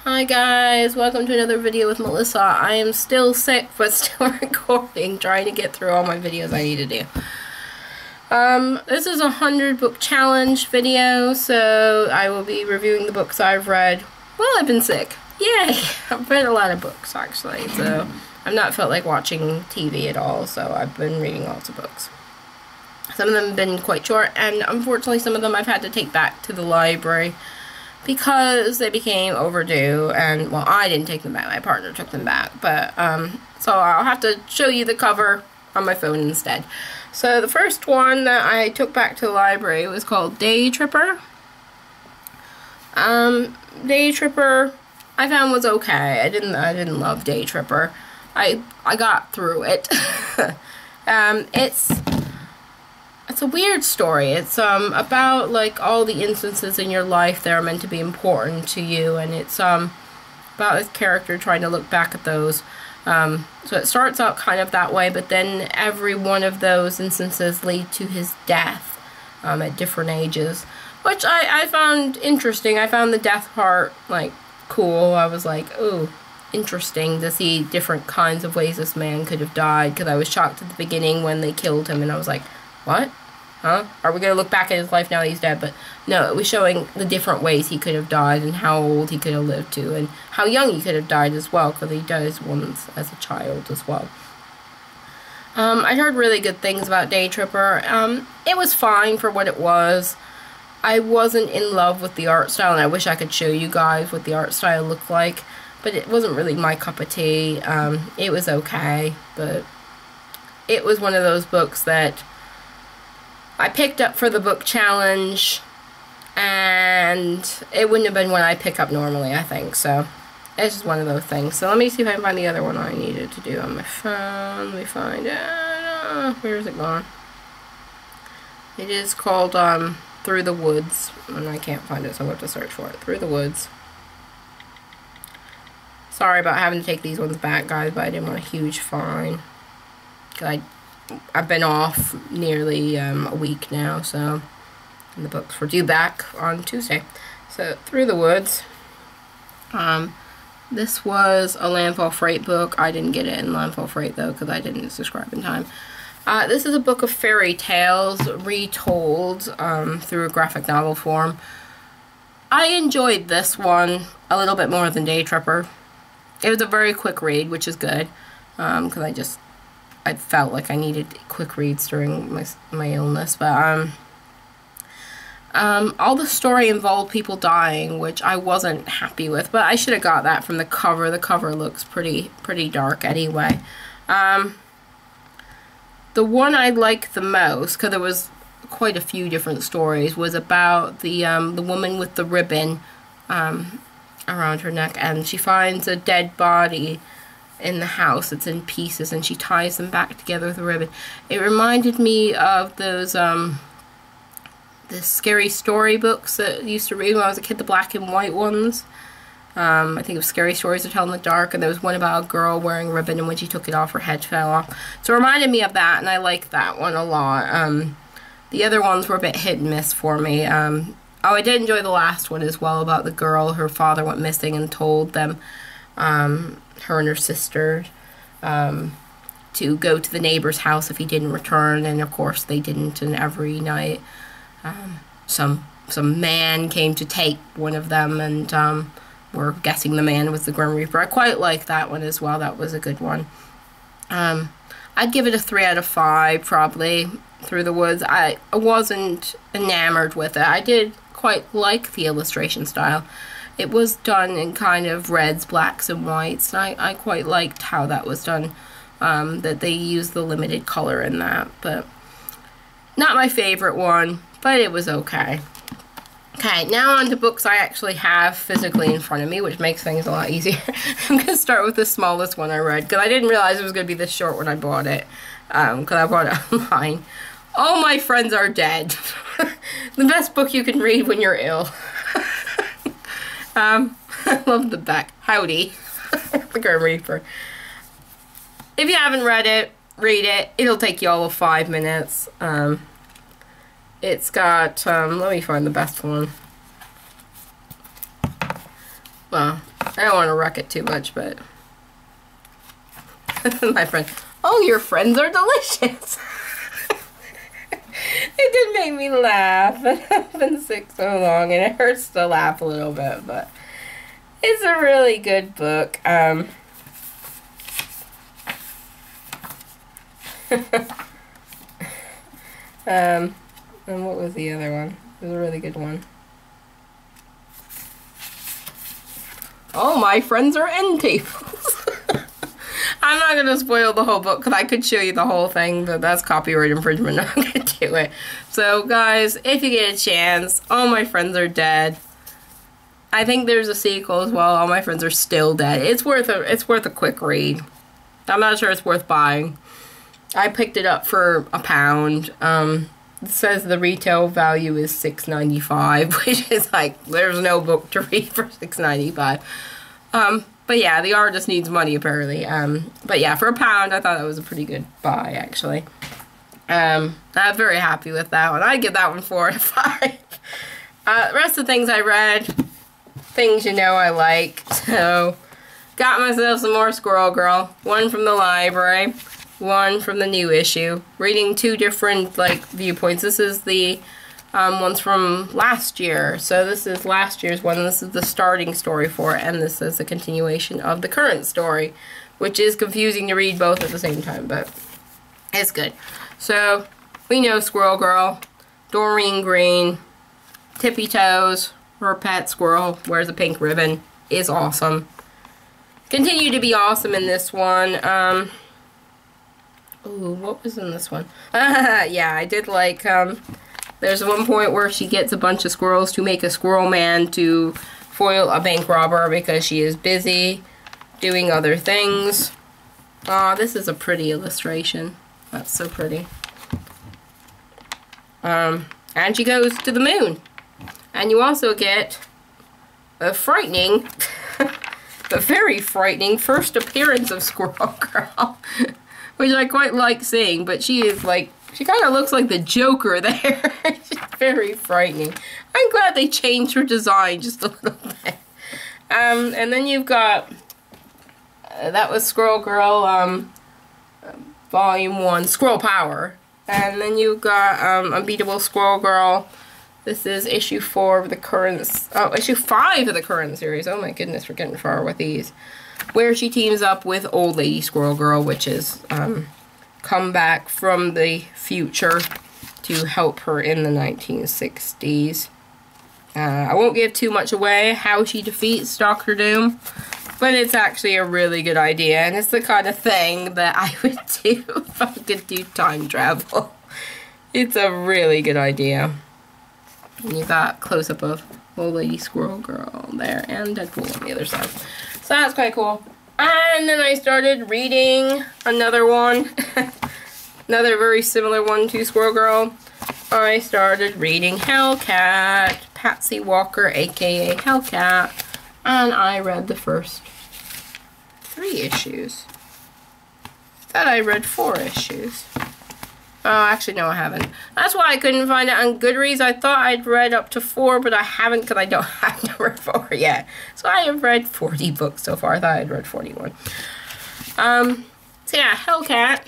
Hi guys, welcome to another video with Melissa. I am still sick but still recording, trying to get through all my videos I need to do. This is a 100 book challenge video, so I will be reviewing the books I've read while I've been sick. Yay! I've read a lot of books actually, so I've not felt like watching TV at all, so I've been reading lots of books. Some of them have been quite short, and unfortunately some of them I've had to take back to the library because they became overdue, and, well, I didn't take them back, my partner took them back, but, so I'll have to show you the cover on my phone instead. So the first one that I took back to the library was called Day Tripper. Day Tripper, I found was okay. I didn't love Day Tripper. I got through it. It's a weird story. It's about like all the instances in your life that are meant to be important to you, and it's about this character trying to look back at those. So it starts out kind of that way, but then every one of those instances lead to his death at different ages, which I found interesting. I found the death part like cool. I was like, ooh, interesting to see different kinds of ways this man could have died, because I was shocked at the beginning when they killed him, and I was like, what? Huh? Are we going to look back at his life now that he's dead? But no, it was showing the different ways he could have died and how old he could have lived to and how young he could have died as well, because he dies once as a child as well. I heard really good things about Day Tripper. It was fine for what it was. I wasn't in love with the art style, and I wish I could show you guys what the art style looked like, but it wasn't really my cup of tea. It was okay, but it was one of those books that I picked up for the book challenge, and it wouldn't have been one I pick up normally, I think, so it's just one of those things. So let me see if I can find the other one I needed to do on my phone. Let me find it. Where is it gone? It is called Through the Woods, and I can't find it, so I'm going to have to search for it. Through the Woods. Sorry about having to take these ones back, guys, but I didn't want a huge fine. I've been off nearly a week now, so, and the books were due back on Tuesday. So, Through the Woods. This was a Landfall Freight book. I didn't get it in Landfall Freight, though, because I didn't subscribe in time. This is a book of fairy tales retold through a graphic novel form. I enjoyed this one a little bit more than Day Tripper. It was a very quick read, which is good, because I felt like I needed quick reads during my illness, but all the story involved people dying, which I wasn't happy with, but I should have got that from the cover. The cover looks pretty dark anyway. The one I liked the most, because there was quite a few different stories, was about the woman with the ribbon around her neck, and she finds a dead body in the house. It's in pieces, and she ties them back together with a ribbon. It reminded me of those the scary story books that I used to read when I was a kid, the black and white ones. I think it was Scary Stories to Tell in the Dark, and there was one about a girl wearing a ribbon, and when she took it off, her head fell off. So it reminded me of that, and I liked that one a lot. The other ones were a bit hit and miss for me. Oh, I did enjoy the last one as well, about the girl. Her father went missing and told them, her and her sister, to go to the neighbor's house if he didn't return, and of course they didn't, and every night some man came to take one of them, and we're guessing the man was the Grim Reaper. I quite like that one as well. That was a good one. I'd give it a 3 out of 5 probably. Through the Woods. I wasn't enamored with it. I did quite like the illustration style. It was done in kind of reds, blacks, and whites. I quite liked how that was done, that they used the limited color in that. But not my favorite one, but it was okay. Okay, now on to books I actually have physically in front of me, which makes things a lot easier. I'm going to start with the smallest one I read, because I didn't realize it was going to be this short when I bought it, because I bought it online. All My Friends Are Dead. The best book you can read when you're ill. I love the back. Howdy. The Grim Reaper. If you haven't read it, read it. It'll take you all of 5 minutes. It's got, let me find the best one. Well, I don't want to wreck it too much, but my friend, oh, your friends are delicious. It did make me laugh. I've been sick so long, and it hurts to laugh a little bit, but it's a really good book. And what was the other one? It was a really good one. Oh, my friends are end tables. I'm not going to spoil the whole book because I could show you the whole thing, but that's copyright infringement. I'm not going to do it. So, guys, if you get a chance, All My Friends Are Dead. I think there's a sequel as well. All My Friends Are Still Dead. It's worth a quick read. I'm not sure it's worth buying. I picked it up for £1. It says the retail value is $6.95, which is like, there's no book to read for $6.95. But yeah, the artist needs money apparently. But yeah, for £1, I thought that was a pretty good buy actually. I'm very happy with that one. I'd give that one 4 out of 5. The rest of the things I read, things you know I like. So, got myself some more Squirrel Girl. One from the library, one from the new issue. Reading 2 different like viewpoints. This is the one's from last year. So this is last year's one. This is the starting story for it, and this is the continuation of the current story, which is confusing to read both at the same time, but it's good. So we know Squirrel Girl, Doreen Green, Tippy Toes, her pet squirrel, wears a pink ribbon, is awesome. Continue to be awesome in this one. Ooh, what was in this one? Yeah, I did like, there's one point where she gets a bunch of squirrels to make a squirrel man to foil a bank robber because she is busy doing other things. Aw, this is a pretty illustration. That's so pretty. And she goes to the moon. And you also get a frightening, but very frightening first appearance of Squirrel Girl. Which I quite like seeing, but she is like, she kind of looks like the Joker there. She's very frightening. I'm glad they changed her design just a little bit. And then you've got, that was Squirrel Girl, Volume 1, Squirrel Power. And then you've got Unbeatable Squirrel Girl. This is issue 4 of the current, issue 5 of the current series. Oh my goodness, we're getting far with these. Where she teams up with Old Lady Squirrel Girl, which is come back from the future to help her in the 1960s. I won't give too much away how she defeats Doctor Doom, but it's actually a really good idea, and it's the kind of thing that I would do if I could do time travel. It's a really good idea. And you got close-up of Old Lady Squirrel Girl there, and Deadpool on the other side. So that's quite cool. And then I started reading another one. Another very similar one to Squirrel Girl. I started reading Hellcat, Patsy Walker, aka Hellcat. And I read the first 3 issues. Thought I read 4 issues. Oh, actually, no, I haven't. That's why I couldn't find it on Goodreads. I thought I'd read up to 4, but I haven't because I don't have number 4 yet. So I have read 40 books so far. I thought I'd read 41. So yeah, Hellcat,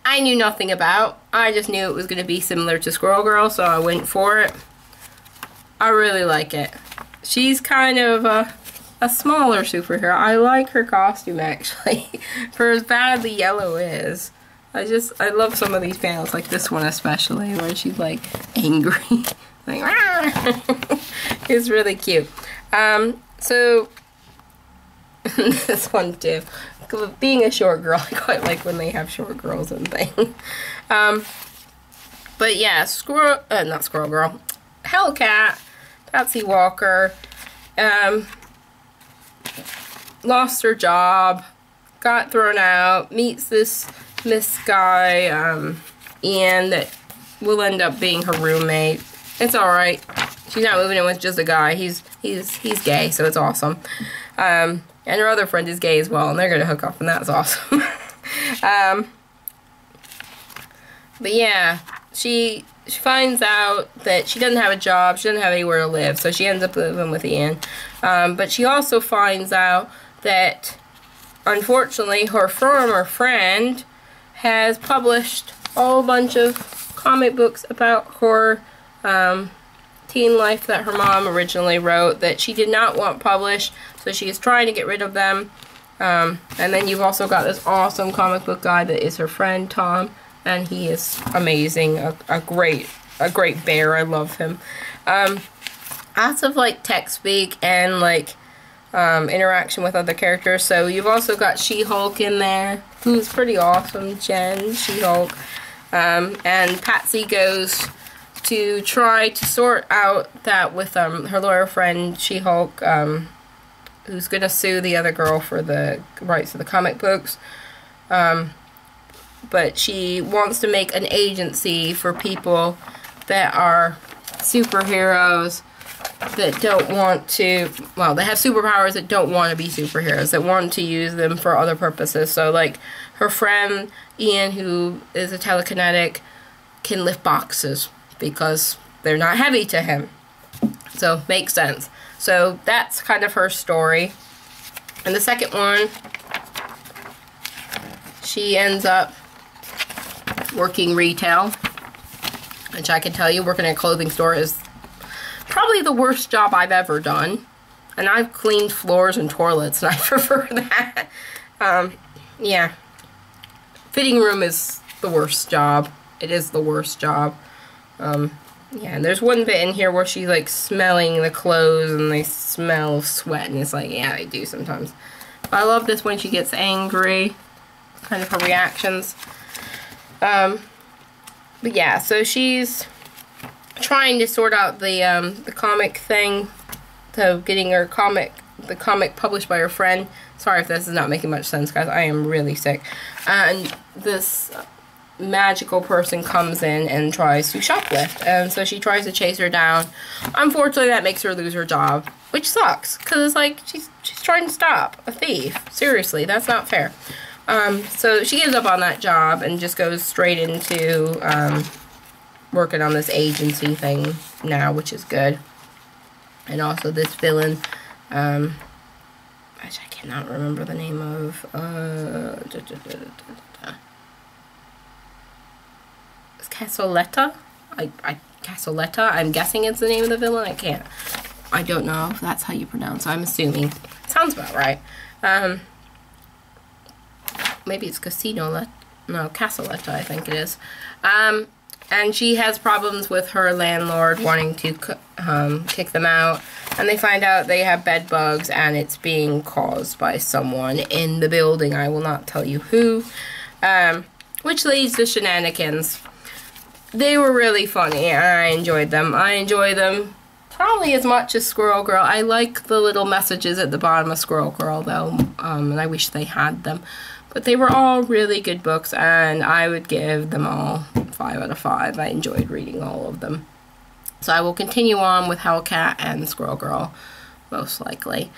I knew nothing about. I just knew it was going to be similar to Squirrel Girl, so I went for it. I really like it. She's kind of a smaller superhero. I like her costume, actually. For as bad the yellow is. I love some of these panels, like this one especially, where she's like angry. Like, it's really cute. So this one too. Being a short girl, I quite like when they have short girls and things. But yeah, not Squirrel Girl. Hellcat, Patsy Walker, lost her job, got thrown out, meets this guy, Ian, that will end up being her roommate. It's alright. She's not moving in with just a guy. He's gay, so it's awesome. And her other friend is gay as well, and they're gonna hook up, and that's awesome. But yeah, she finds out that she doesn't have a job, she doesn't have anywhere to live, so she ends up living with Ian. But she also finds out that, unfortunately, her former friend has published a whole bunch of comic books about her teen life that her mom originally wrote that she did not want published, so she is trying to get rid of them. And then you've also got this awesome comic book guy that is her friend, Tom, and he is amazing, a great bear. I love him. Lots of like text speak and like interaction with other characters. So you've also got She-Hulk in there, who's pretty awesome, Jen She-Hulk. And Patsy goes to try to sort out that with her lawyer friend She-Hulk, who's gonna sue the other girl for the rights to the comic books. But she wants to make an agency for people that are superheroes that don't want to, well, they have superpowers that don't want to be superheroes, that want to use them for other purposes. So, like, her friend Ian, who is a telekinetic, can lift boxes because they're not heavy to him. So, makes sense. So, that's kind of her story. And the second one, she ends up working retail, which I can tell you, working at a clothing store is probably the worst job I've ever done. And I've cleaned floors and toilets, and I prefer that. Yeah. Fitting room is the worst job. It is the worst job. Yeah, and there's one bit in here where she's like smelling the clothes and they smell of sweat, and it's like, yeah, they do sometimes. But I love this when she gets angry, kind of her reactions. But yeah, so she's trying to sort out the comic thing, so getting her the comic published by her friend. Sorry if this is not making much sense, guys. I am really sick. And this magical person comes in and tries to shoplift, and so she tries to chase her down. Unfortunately, that makes her lose her job, which sucks, because it's like she's trying to stop a thief. Seriously, that's not fair. So she gives up on that job and just goes straight into working on this agency thing now, which is good. And also this villain, which I cannot remember the name of. It's Casoletta? Casoletta, I'm guessing it's the name of the villain. I don't know if that's how you pronounce it. I'm assuming. Sounds about right. Maybe it's Casoletta, I think it is. And she has problems with her landlord wanting to kick them out. And they find out they have bed bugs, and it's being caused by someone in the building. I will not tell you who. Which leads to shenanigans. They were really funny, and I enjoyed them. I enjoy them probably as much as Squirrel Girl. I like the little messages at the bottom of Squirrel Girl, though, and I wish they had them. But they were all really good books, and I would give them all 5 out of 5. I enjoyed reading all of them. So I will continue on with Hellcat and Squirrel Girl, most likely.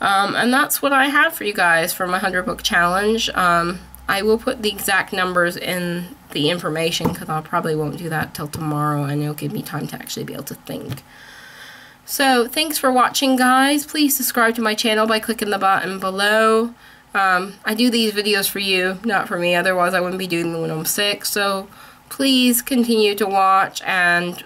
And that's what I have for you guys for my 100 book challenge. I will put the exact numbers in the information, because I probably won't do that till tomorrow, and it'll give me time to actually be able to think. So, thanks for watching, guys. Please subscribe to my channel by clicking the button below. I do these videos for you, not for me. Otherwise, I wouldn't be doing them when I'm sick. So, please continue to watch and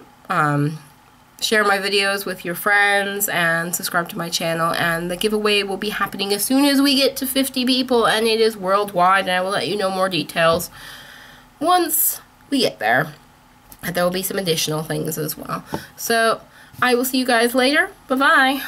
share my videos with your friends and subscribe to my channel. And the giveaway will be happening as soon as we get to 50 people, and it is worldwide. And I will let you know more details once we get there. And there will be some additional things as well. So, I will see you guys later. Bye-bye.